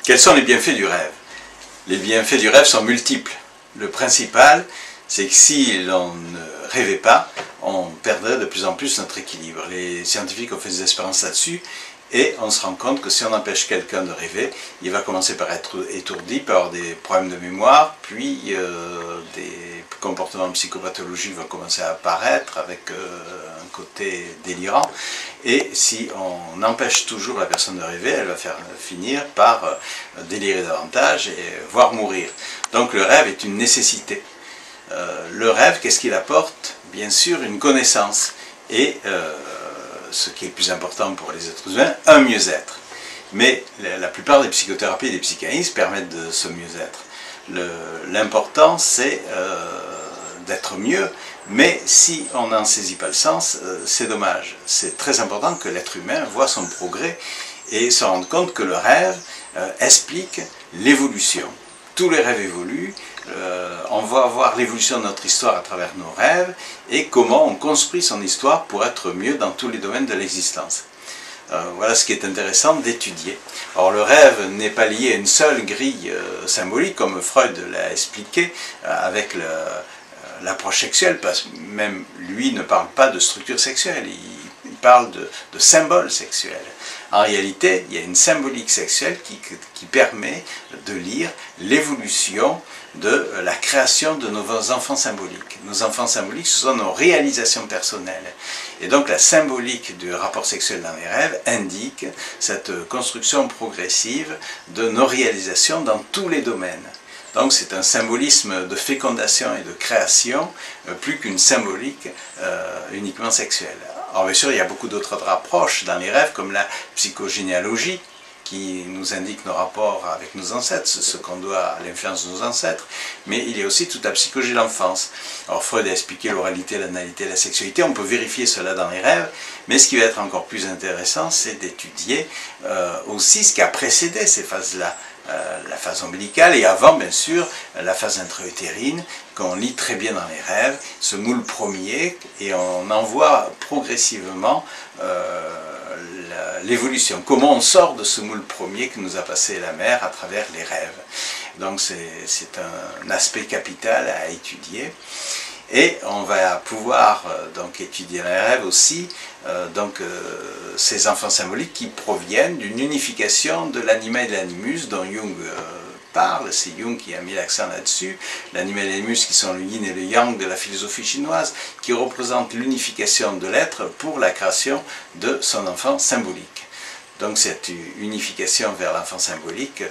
Quels sont les bienfaits du rêve? Les bienfaits du rêve sont multiples. Le principal, c'est que si l'on ne rêvait pas, on perdrait de plus en plus notre équilibre. Les scientifiques ont fait des expériences là-dessus et on se rend compte que si on empêche quelqu'un de rêver, il va commencer par être étourdi, par avoir des problèmes de mémoire, puis des comportements psychopathologiques vont commencer à apparaître avec un côté délirant. Et si on empêche toujours la personne de rêver, elle va finir par délirer davantage et voire mourir. Donc le rêve est une nécessité. Le rêve, qu'est-ce qu'il apporte? Bien sûr, une connaissance et, ce qui est le plus important pour les êtres humains, un mieux-être. Mais la plupart des psychothérapies et des psychanalystes permettent de ce mieux-être. L'important, c'est d'être mieux, mais si on n'en saisit pas le sens, c'est dommage. C'est très important que l'être humain voit son progrès et se rende compte que le rêve explique l'évolution. Tous les rêves évoluent, on va voir l'évolution de notre histoire à travers nos rêves et comment on construit son histoire pour être mieux dans tous les domaines de l'existence. Voilà ce qui est intéressant d'étudier. Or le rêve n'est pas lié à une seule grille symbolique, comme Freud l'a expliqué avec l'approche sexuelle, parce que même lui ne parle pas de structure sexuelle, il parle de symboles sexuels. En réalité, il y a une symbolique sexuelle qui permet de lire l'évolution de la création de nos enfants symboliques. Nos enfants symboliques, ce sont nos réalisations personnelles. Et donc la symbolique du rapport sexuel dans les rêves indique cette construction progressive de nos réalisations dans tous les domaines. Donc c'est un symbolisme de fécondation et de création, plus qu'une symbolique uniquement sexuelle. Alors bien sûr, il y a beaucoup d'autres approches dans les rêves, comme la psychogénéalogie, qui nous indique nos rapports avec nos ancêtres, ce qu'on doit à l'influence de nos ancêtres, mais il y a aussi toute la psychologie de l'enfance. Alors Freud a expliqué l'oralité, l'analité, la sexualité, on peut vérifier cela dans les rêves, mais ce qui va être encore plus intéressant, c'est d'étudier aussi ce qui a précédé ces phases-là. La phase ombilicale et avant bien sûr la phase intra-utérine qu'on lit très bien dans les rêves, ce moule premier, et on en voit progressivement l'évolution, comment on sort de ce moule premier que nous a passé la mère à travers les rêves. Donc c'est un aspect capital à étudier. Et on va pouvoir donc étudier dans les rêves aussi ces enfants symboliques qui proviennent d'une unification de l'anima et de l'animus dont Jung parle. C'est Jung qui a mis l'accent là-dessus. L'anima et l'animus qui sont le yin et le yang de la philosophie chinoise, qui représentent l'unification de l'être pour la création de son enfant symbolique. Donc cette unification vers l'enfant symbolique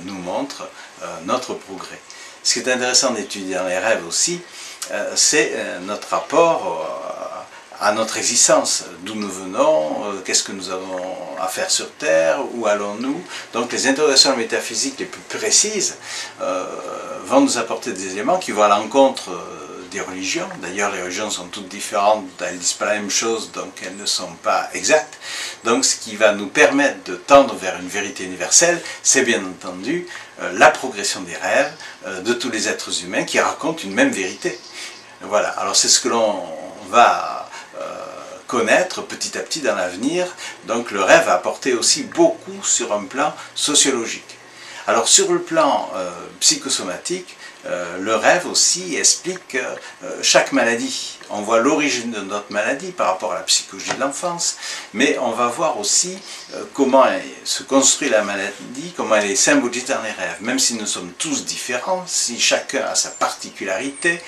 nous montre notre progrès. Ce qui est intéressant d'étudier dans les rêves aussi, c'est notre rapport à notre existence, d'où nous venons, qu'est-ce que nous avons à faire sur Terre, où allons-nous. Donc les interrogations métaphysiques les plus précises vont nous apporter des éléments qui vont à l'encontre des religions. D'ailleurs les religions sont toutes différentes, elles ne disent pas la même chose, donc elles ne sont pas exactes. Donc ce qui va nous permettre de tendre vers une vérité universelle, c'est bien entendu la progression des rêves de tous les êtres humains qui racontent une même vérité. Voilà, alors c'est ce que l'on va connaître petit à petit dans l'avenir. Donc le rêve va apporter aussi beaucoup sur un plan sociologique. Alors sur le plan psychosomatique, le rêve aussi explique chaque maladie. On voit l'origine de notre maladie par rapport à la psychologie de l'enfance, mais on va voir aussi comment se construit la maladie, comment elle est symbolisée dans les rêves. Même si nous sommes tous différents, si chacun a sa particularité,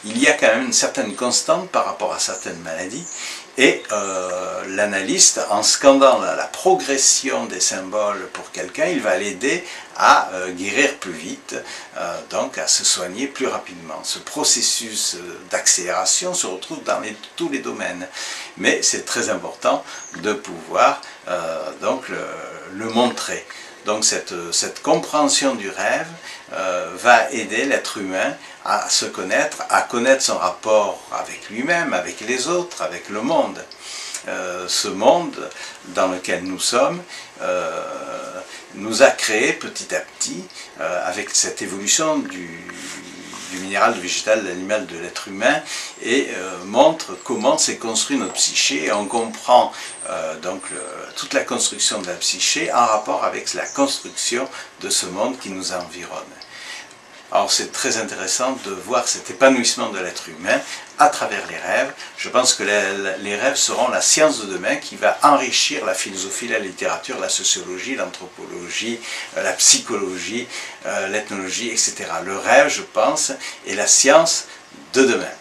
il y a quand même une certaine constante par rapport à certaines maladies. Et l'analyste, en scandant la progression des symboles pour quelqu'un, il va l'aider à guérir plus vite, donc à se soigner plus rapidement. Ce processus d'accélération se retrouve dans tous les domaines. Mais c'est très important de pouvoir donc le montrer. Donc cette compréhension du rêve va aider l'être humain à se connaître, à connaître son rapport avec lui-même, avec les autres, avec le monde. Ce monde dans lequel nous sommes nous a créé petit à petit, avec cette évolution du minéral, du végétal, de l'animal, de l'être humain, et montre comment s'est construit notre psyché. Et on comprend donc toute la construction de la psyché en rapport avec la construction de ce monde qui nous environne. Alors c'est très intéressant de voir cet épanouissement de l'être humain à travers les rêves. Je pense que les rêves seront la science de demain qui va enrichir la philosophie, la littérature, la sociologie, l'anthropologie, la psychologie, l'ethnologie, etc. Le rêve, je pense, est la science de demain.